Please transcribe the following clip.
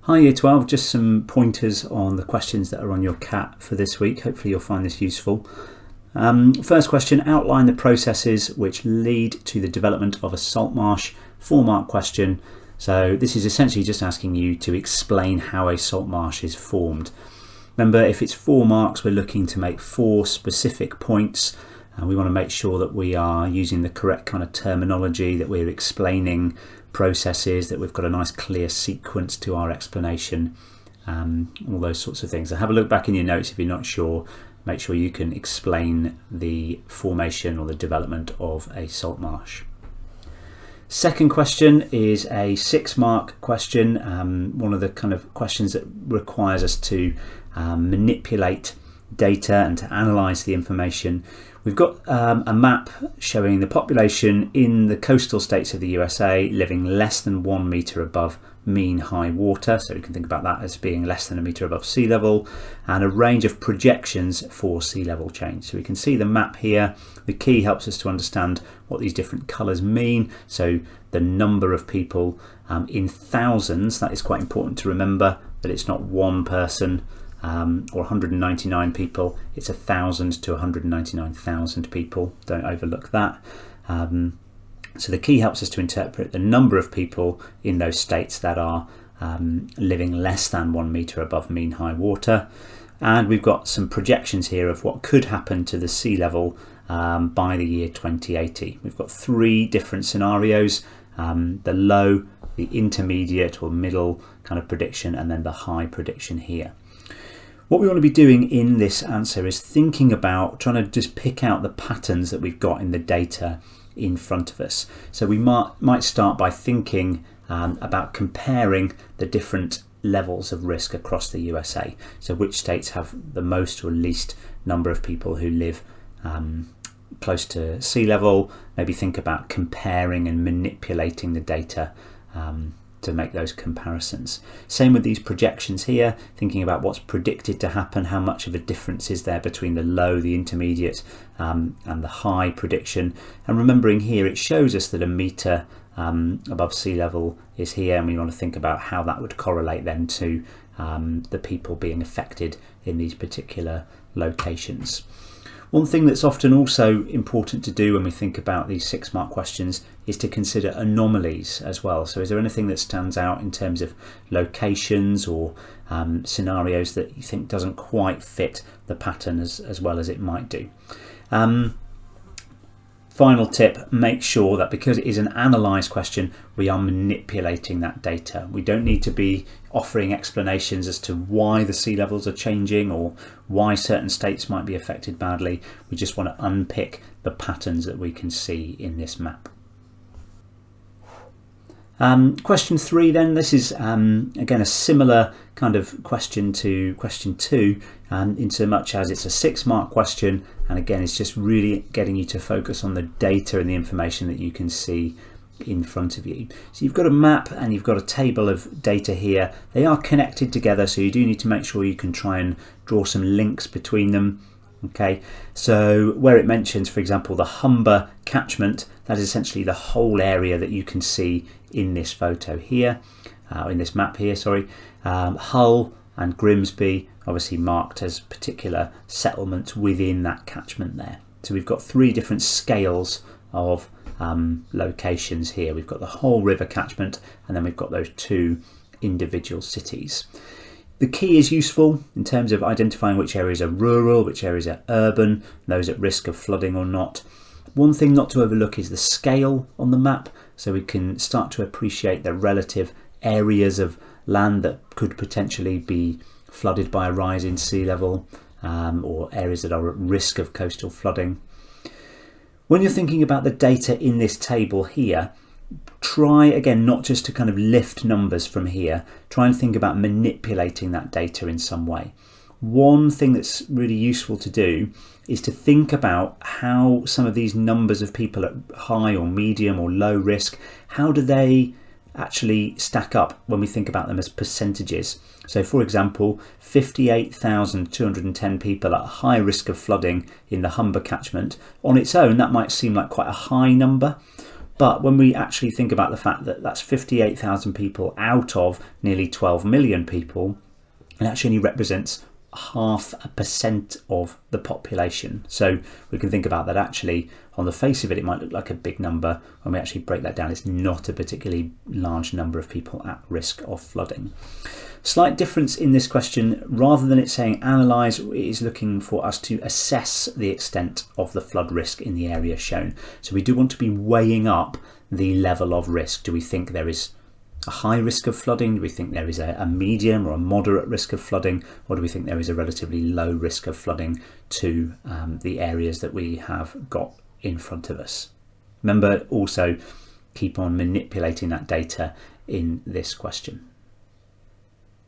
Hi Year 12, just some pointers on the questions that are on your CAT for this week. Hopefully you'll find this useful. First question, outline the processes which lead to the development of a salt marsh. 4-mark question. So this is essentially just asking you to explain how a salt marsh is formed. Remember, if it's 4 marks, we're looking to make 4 specific points. We want to make sure that we are using the correct kind of terminology, that we're explaining processes, that we've got a nice clear sequence to our explanation, all those sorts of things. So have a look back in your notes if you're not sure. Make sure you can explain the formation or the development of a salt marsh. Second question is a 6-mark question, one of the kind of questions that requires us to manipulate data and to analyse the information. We've got a map showing the population in the coastal states of the USA living less than 1 metre above mean high water, so we can think about that as being less than 1 metre above sea level, and a range of projections for sea level change. So we can see the map here. The key helps us to understand what these different colours mean. So the number of people in thousands, that is quite important to remember, that it's not one person or 199 people, it's 1,000 to 199,000 people. Don't overlook that. So the key helps us to interpret the number of people in those states that are living less than 1 metre above mean high water. And we've got some projections here of what could happen to the sea level by the year 2080. We've got 3 different scenarios, the low, the intermediate or middle kind of prediction, and then the high prediction here. What we want to be doing in this answer is thinking about trying to just pick out the patterns that we've got in the data in front of us. So we might start by thinking about comparing the different levels of risk across the USA. So which states have the most or least number of people who live close to sea level. Maybe think about comparing and manipulating the data to make those comparisons. Same with these projections here, thinking about what's predicted to happen, how much of a difference is there between the low, the intermediate and the high prediction. And remembering here it shows us that 1 metre above sea level is here, and we want to think about how that would correlate then to the people being affected in these particular locations. One thing that's often also important to do when we think about these 6-mark questions is to consider anomalies as well. So is there anything that stands out in terms of locations or scenarios that you think doesn't quite fit the pattern as well as it might do? Final tip, make sure that because it is an analysed question, we are manipulating that data. We don't need to be offering explanations as to why the sea levels are changing or why certain states might be affected badly. We just want to unpick the patterns that we can see in this map. Question 3 then, this is again a similar kind of question to question 2 in so much as it's a 6-mark question, and again it's just really getting you to focus on the data and the information that you can see in front of you. So you've got a map and you've got a table of data here. They are connected together, so you do need to make sure you can try and draw some links between them. Okay, so where it mentions, for example, the Humber catchment, that is essentially the whole area that you can see in this photo here, in this map here, sorry. Hull and Grimsby obviously marked as particular settlements within that catchment there. So we've got 3 different scales of locations here. We've got the whole river catchment, and then we've got those 2 individual cities. The key is useful in terms of identifying which areas are rural, which areas are urban, those at risk of flooding or not. One thing not to overlook is the scale on the map, so we can start to appreciate the relative areas of land that could potentially be flooded by a rise in sea level, or areas that are at risk of coastal flooding. When you're thinking about the data in this table here, try again not just to kind of lift numbers from here, try and think about manipulating that data in some way. One thing that's really useful to do is to think about how some of these numbers of people at high or medium or low risk, how do they actually stack up when we think about them as percentages. So for example, 58,210 people at high risk of flooding in the Humber catchment. On its own, that might seem like quite a high number, But when we actually think about the fact that that's 58,000 people out of nearly 12 million people, it actually only represents 0.5% of the population. So we can think about that actually, on the face of it, it might look like a big number. When we actually break that down, it's not a particularly large number of people at risk of flooding. Slight difference in this question, rather than it saying analyse, it is looking for us to assess the extent of the flood risk in the area shown. So we do want to be weighing up the level of risk. Do we think there is a high risk of flooding? Do we think there is a medium or a moderate risk of flooding? Or do we think there is a relatively low risk of flooding to the areas that we have got in front of us? Remember, also keep on manipulating that data in this question.